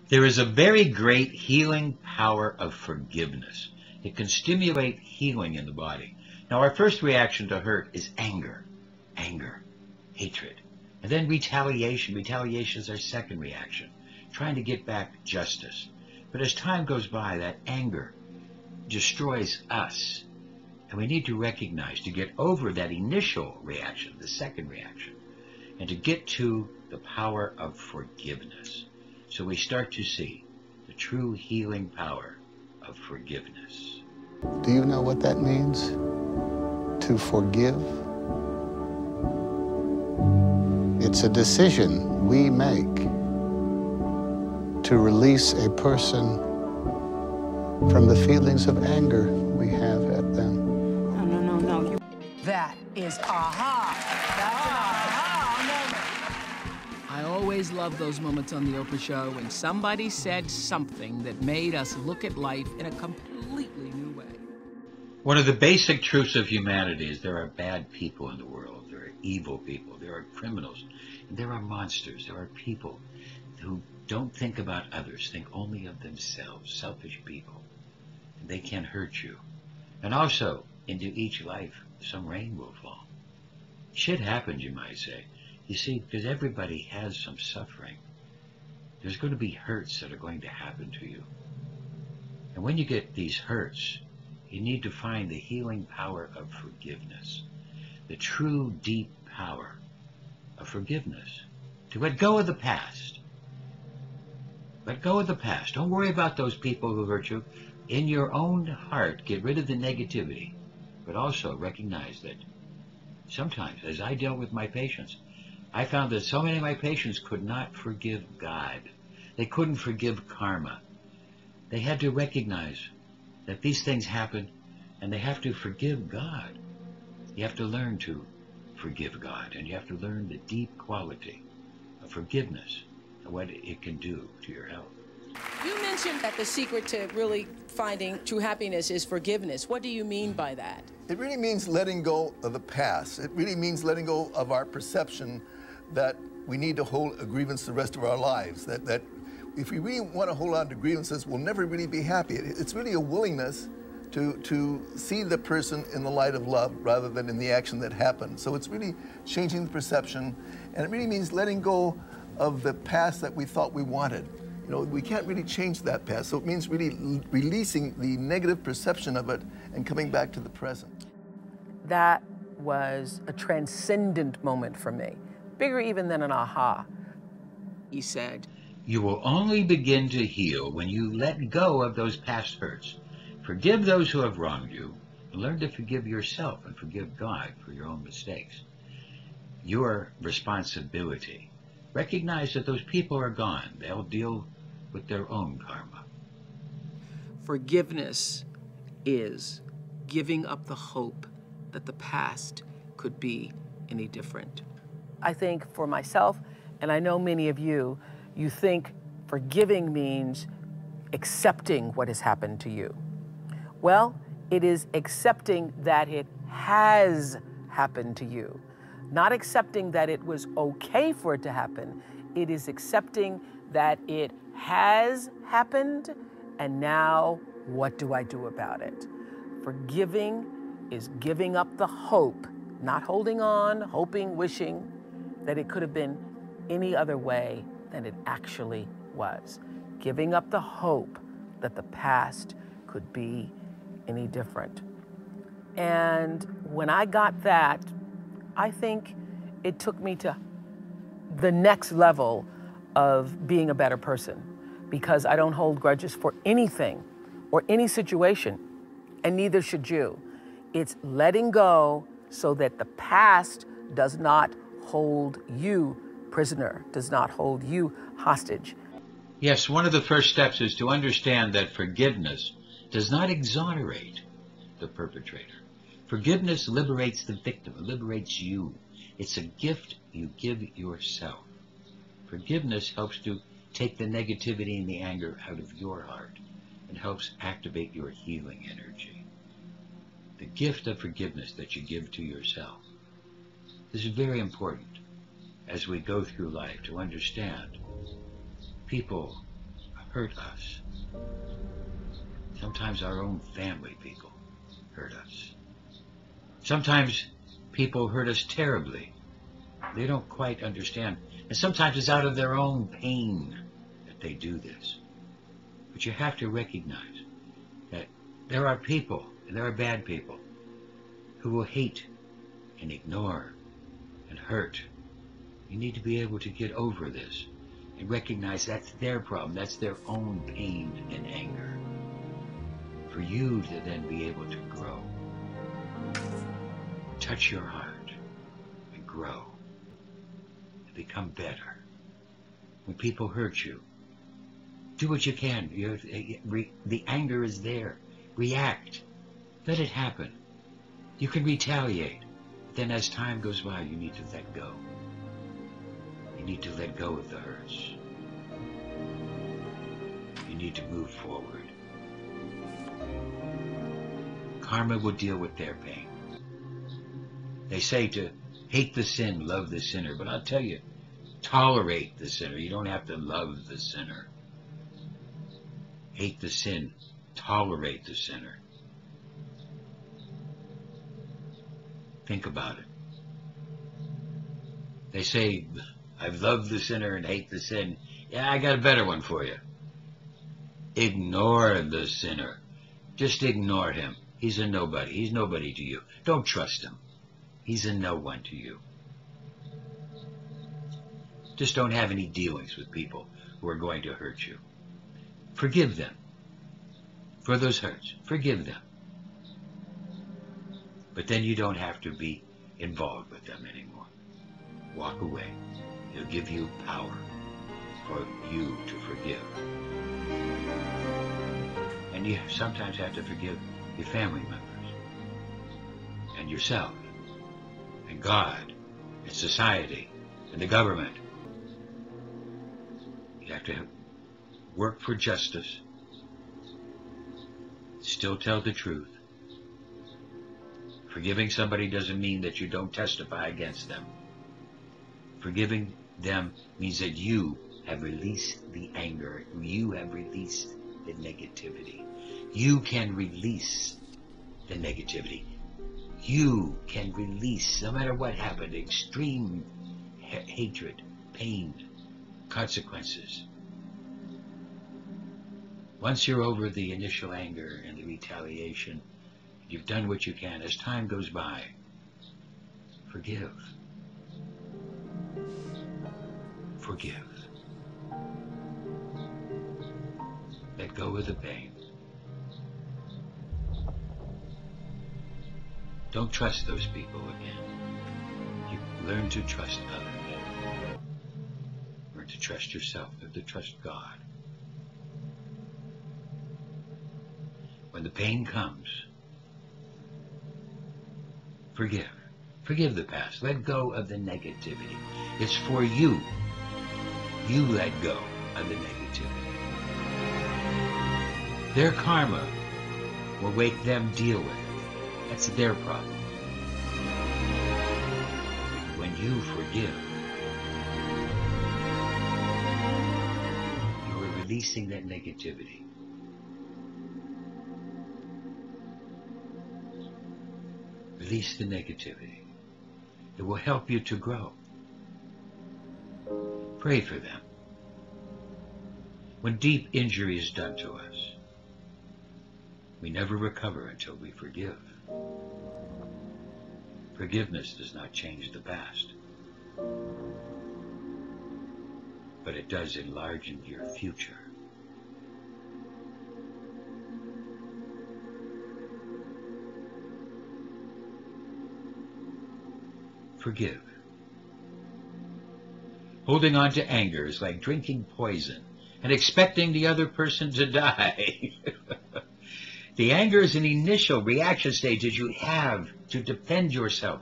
There is a very great healing power of forgiveness. It can stimulate healing in the body. Now, our first reaction to hurt is anger, hatred, and then retaliation. Retaliation is our second reaction, trying to get back justice. But as time goes by, that anger destroys us, and we need to recognize, to get over that initial reaction, the second reaction, and to get to the power of forgiveness. So we start to see the true healing power of forgiveness. Do you know what that means? To forgive? It's a decision we make to release a person from the feelings of anger we have at them. No. That is aha. That's an aha moment. I always love those moments on the Oprah Show when somebody said something that made us look at life in a completely new way. One of the basic truths of humanity is there are bad people in the world. There are evil people. There are criminals. And there are monsters. There are people who don't think about others, think only of themselves, selfish people. And they can hurt you. And also, into each life, some rain will fall. Shit happens, you might say. You see, because everybody has some suffering. There's going to be hurts that are going to happen to you. And when you get these hurts, you need to find the healing power of forgiveness. The true, deep power of forgiveness. To let go of the past. Let go of the past. Don't worry about those people who hurt you. In your own heart, get rid of the negativity. But also recognize that sometimes, as I dealt with my patients, I found that so many of my patients could not forgive God. They couldn't forgive karma. They had to recognize that these things happen, and they have to forgive God. You have to learn to forgive God, and you have to learn the deep quality of forgiveness and what it can do to your health. You mentioned that the secret to really finding true happiness is forgiveness. What do you mean by that? It really means letting go of the past. It really means letting go of our perception that we need to hold a grievance the rest of our lives. That if we really want to hold on to grievances, we'll never really be happy. It's really a willingness to see the person in the light of love rather than in the action that happened. So it's really changing the perception, and it really means letting go of the past that we thought we wanted. You know, we can't really change that past, so it means really releasing the negative perception of it and coming back to the present. That was a transcendent moment for me, bigger even than an aha. He said, You will only begin to heal when you let go of those past hurts. Forgive those who have wronged you, and learn to forgive yourself and forgive God for your own mistakes. Your responsibility. Recognize that those people are gone. They'll deal with their own karma. forgiveness is giving up the hope that the past could be any different. I think for myself, and I know many of you, you think forgiving means accepting what has happened to you. Well, it is accepting that it has happened to you. Not accepting that it was okay for it to happen. It is accepting that it has happened, and now what do I do about it? Forgiving is giving up the hope, not holding on, hoping, wishing that it could have been any other way than it actually was. Giving up the hope that the past could be any different. And when I got that, I think it took me to the next level of being a better person, because I don't hold grudges for anything or any situation, and neither should you. It's letting go so that the past does not hold you prisoner, does not hold you hostage. Yes, one of the first steps is to understand that forgiveness does not exonerate the perpetrator. Forgiveness liberates the victim, it liberates you. It's a gift you give yourself. Forgiveness helps to take the negativity and the anger out of your heart and helps activate your healing energy. The gift of forgiveness that you give to yourself. This is very important as we go through life to understand people hurt us. Sometimes our own family people hurt us. Sometimes people hurt us terribly. They don't quite understand. And sometimes it's out of their own pain that they do this. But you have to recognize that there are people, and there are bad people, who will hate and ignore and hurt. You need to be able to get over this and recognize that's their problem. That's their own pain and anger. For you to then be able to grow, touch your heart and grow and become better. When people hurt you, do what you can. The anger is there. React. Let it happen. You can retaliate. But then as time goes by, you need to let go. You need to let go of the hurts. You need to move forward. Karma will deal with their pain. They say to hate the sin, love the sinner. But I'll tell you, tolerate the sinner. You don't have to love the sinner. Hate the sin. Tolerate the sinner. Think about it. They say, I've loved the sinner and hate the sin. Yeah, I got a better one for you. Ignore the sinner. Just ignore him. He's a nobody. He's nobody to you. Don't trust him. He's a no one to you. Just don't have any dealings with people who are going to hurt you. Forgive them for those hurts. Forgive them. But then you don't have to be involved with them anymore. Walk away. He'll give you power for you to forgive. And you sometimes have to forgive your family members and yourself and God and society and the government. You have to work for justice, still tell the truth. Forgiving somebody doesn't mean that you don't testify against them. Forgiving them means that you have released the anger. You have released the negativity. You can release the negativity. You can release, no matter what happened, extreme hatred, pain, consequences. Once you're over the initial anger and the retaliation, you've done what you can. As time goes by, forgive. Forgive. Let go of the pain. Don't trust those people again. You learn to trust others. Learn to trust yourself. Learn to trust God. When the pain comes, forgive. Forgive the past. Let go of the negativity. It's for you. You let go of the negativity. Their karma will make them deal with it. That's their problem. When you forgive, you are releasing that negativity. Release the negativity. It will help you to grow. Pray for them. When deep injury is done to us, we never recover until we forgive. Forgiveness does not change the past, but it does enlarge your future. Forgive. Holding on to anger is like drinking poison and expecting the other person to die. The anger is an initial reaction stage that you have to defend yourself.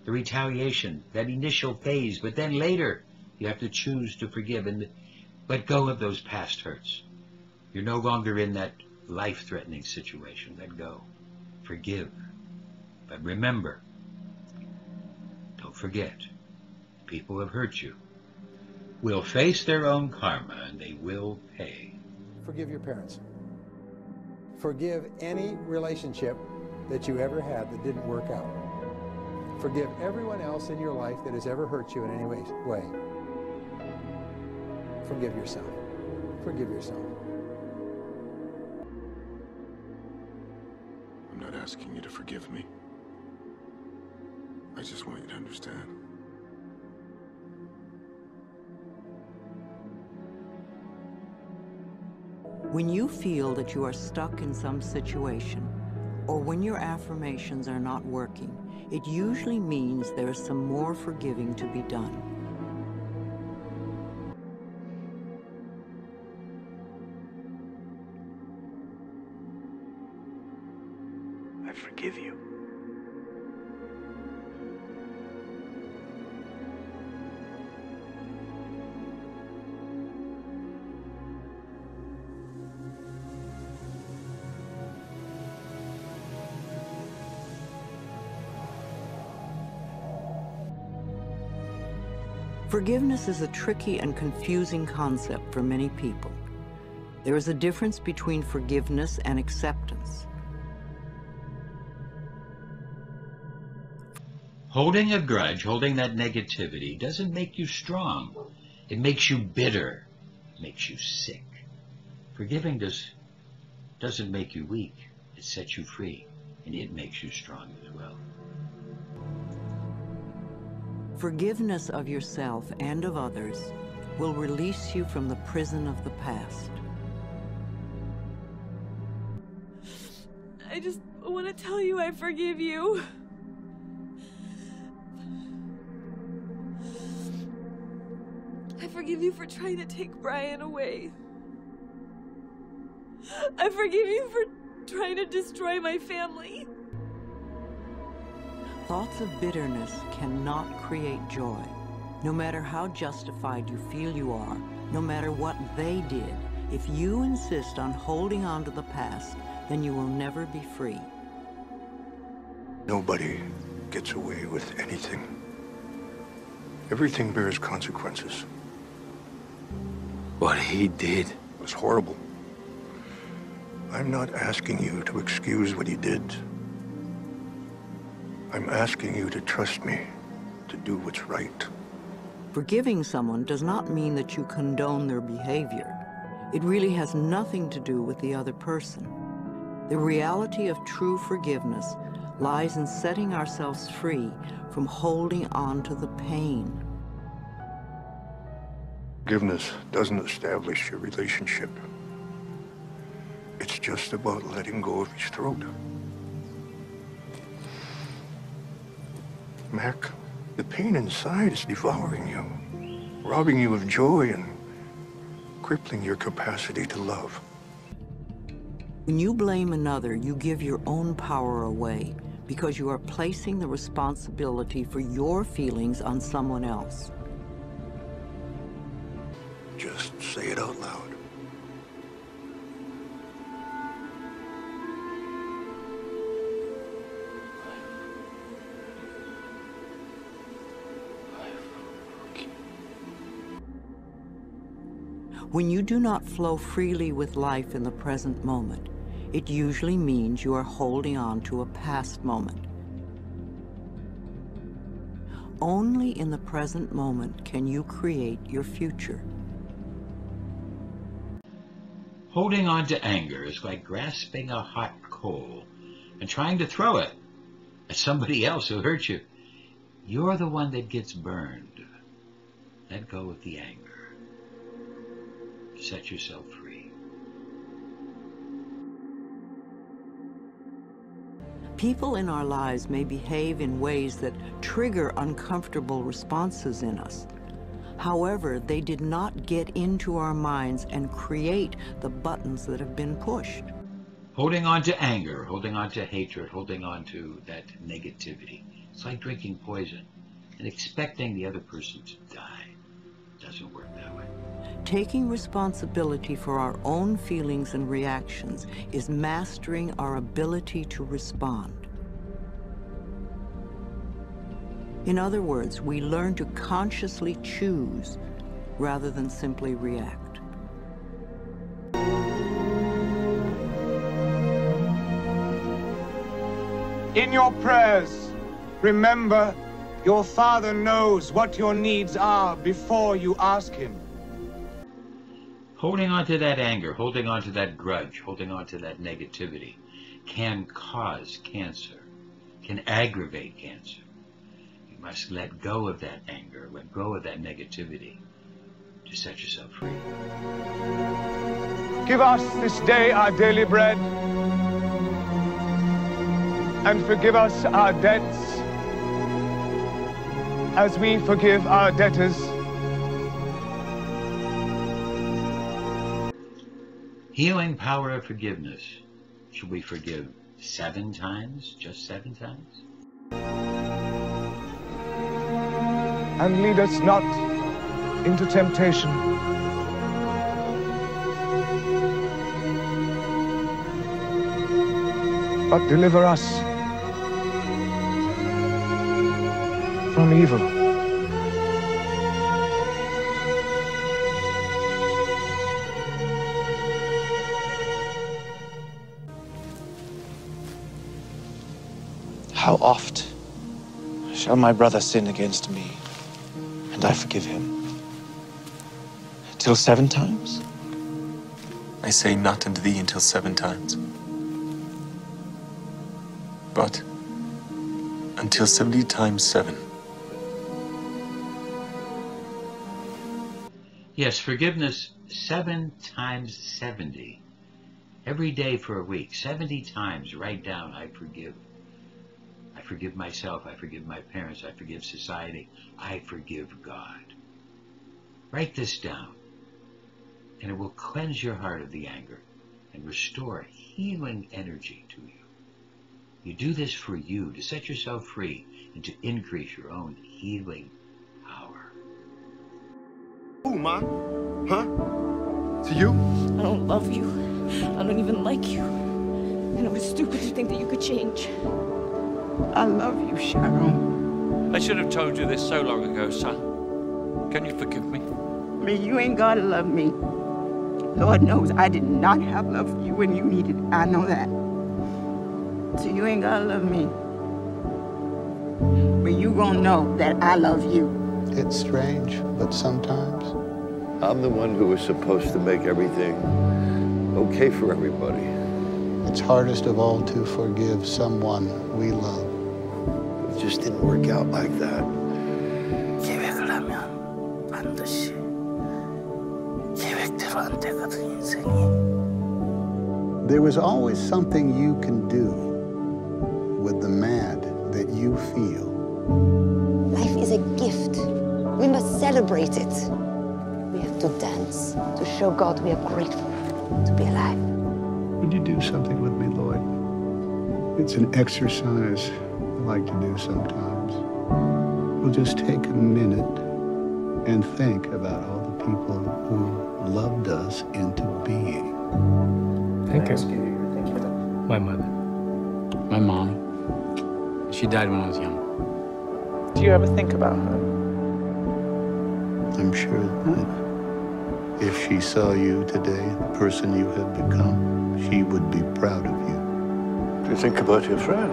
The retaliation, that initial phase, but then later you have to choose to forgive and let go of those past hurts. You're no longer in that life-threatening situation. Let go. Forgive. But remember, don't forget, people who have hurt you will face their own karma and they will pay. forgive your parents. Forgive any relationship that you ever had that didn't work out. Forgive everyone else in your life that has ever hurt you in any way. Forgive yourself. Forgive yourself. I'm not asking you to forgive me. I just want you to understand. When you feel that you are stuck in some situation, or when your affirmations are not working, it usually means there is some more forgiving to be done. I forgive you. Forgiveness is a tricky and confusing concept for many people. There is a difference between forgiveness and acceptance. Holding a grudge, holding that negativity, doesn't make you strong. It makes you bitter. It makes you sick. Forgiving doesn't make you weak. It sets you free, and it makes you strong as well. Forgiveness of yourself and of others will release you from the prison of the past. I just want to tell you I forgive you. I forgive you for trying to take Brian away. I forgive you for trying to destroy my family. Thoughts of bitterness cannot create joy. No matter how justified you feel you are, no matter what they did, if you insist on holding on to the past, then you will never be free. Nobody gets away with anything. Everything bears consequences. What he did was horrible. I'm not asking you to excuse what he did. I'm asking you to trust me to do what's right. Forgiving someone does not mean that you condone their behavior. It really has nothing to do with the other person. The reality of true forgiveness lies in setting ourselves free from holding on to the pain. Forgiveness doesn't establish your relationship. It's just about letting go of his throat. Mac, the pain inside is devouring you, robbing you of joy and crippling your capacity to love. When you blame another, you give your own power away because you are placing the responsibility for your feelings on someone else. Just say it out loud. When you do not flow freely with life in the present moment, it usually means you are holding on to a past moment. Only in the present moment can you create your future. Holding on to anger is like grasping a hot coal and trying to throw it at somebody else who hurt you. You're the one that gets burned. Let go of the anger. Set yourself free. People in our lives may behave in ways that trigger uncomfortable responses in us. However, they did not get into our minds and create the buttons that have been pushed. Holding on to anger, holding on to hatred, holding on to that negativity. It's like drinking poison and expecting the other person to die. It doesn't work that way. Taking responsibility for our own feelings and reactions is mastering our ability to respond. In other words, we learn to consciously choose rather than simply react. In your prayers, remember your Father knows what your needs are before you ask Him. Holding on to that anger, holding on to that grudge, holding on to that negativity can cause cancer, can aggravate cancer. You must let go of that anger, let go of that negativity to set yourself free. Give us this day our daily bread, and forgive us our debts as we forgive our debtors. Healing power of forgiveness. Should we forgive 7 times? Just 7 times? And lead us not into temptation, but deliver us from evil. How oft shall my brother sin against me, and I forgive him? Till 7 times? I say not unto thee until 7 times, but until 70 times 7. Yes, forgiveness 7 times 70. Every day for a week, 70 times, write down, I forgive. I forgive myself, I forgive my parents, I forgive society, I forgive God. Write this down, and it will cleanse your heart of the anger and restore healing energy to you. You do this for you, to set yourself free and to increase your own healing power. Ooh, Ma? Huh? To you? I don't love you. I don't even like you. And it was stupid to think that you could change. I love you, Sharon. I should have told you this so long ago, son. Can you forgive me? I mean, you ain't gotta love me. Lord knows I did not have love for you when you needed it. I know that. So you ain't gotta love me. But you gonna know that I love you. It's strange, but sometimes I'm the one who was supposed to make everything okay for everybody. it's hardest of all to forgive someone we love. It just didn't work out like that. 계획을 하면 반드시 계획대로 안 되거든, 인생이. There was always something you can do with the mad that you feel. Life is a gift. We must celebrate it. We have to dance to show God we are grateful to be alive. Would you do something with me, Lord? It's an exercise I like to do sometimes. We'll just take a minute and think about all the people who loved us into being. Thank you. My mother. My mom. She died when I was young. Do you ever think about her? I'm sure that if she saw you today, the person you have become, she would be proud of you. Do you think about your friend?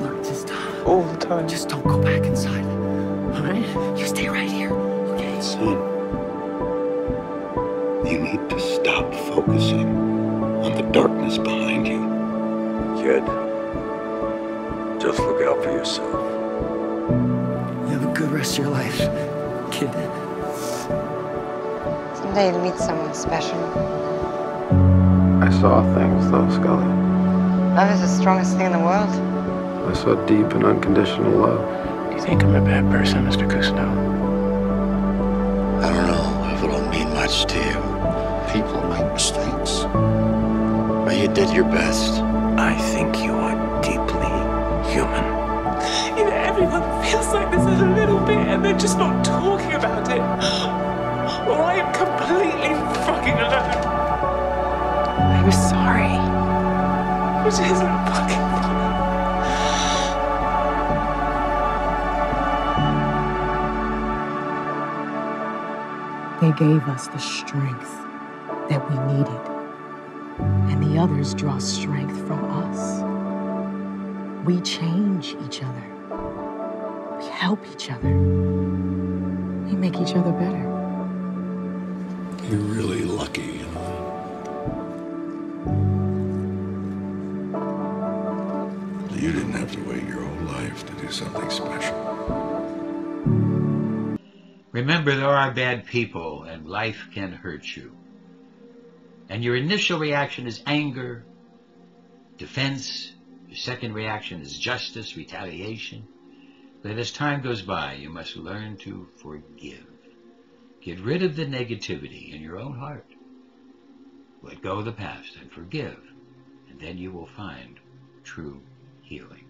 Look, just all the time. Just don't go back inside. All right? You stay right here, okay? Son, you need to stop focusing on the darkness behind you. Kid, just look out for yourself. You have a good rest of your life, kid. Someday you'll meet someone special. I saw things, though, Scully. Love is the strongest thing in the world. I saw deep and unconditional love. Do you think I'm a bad person, Mr. Cousineau? I don't know if it'll mean much to you. People make mistakes. But you did your best. I think you are deeply human. You know, everyone feels like this a little bit and they're just not talking about it. Or I am completely fucking alone. I'm sorry. Which isn't fucking funny. They gave us the strength that we needed, and the others draw strength from us. We change each other. We help each other. We make each other better. You're really lucky, you know. You didn't have to wait your whole life to do something special. Remember, there are bad people, and life can hurt you. And your initial reaction is anger, defense. Your second reaction is justice, retaliation. But as time goes by, you must learn to forgive. Get rid of the negativity in your own heart. Let go of the past and forgive, and then you will find true healing.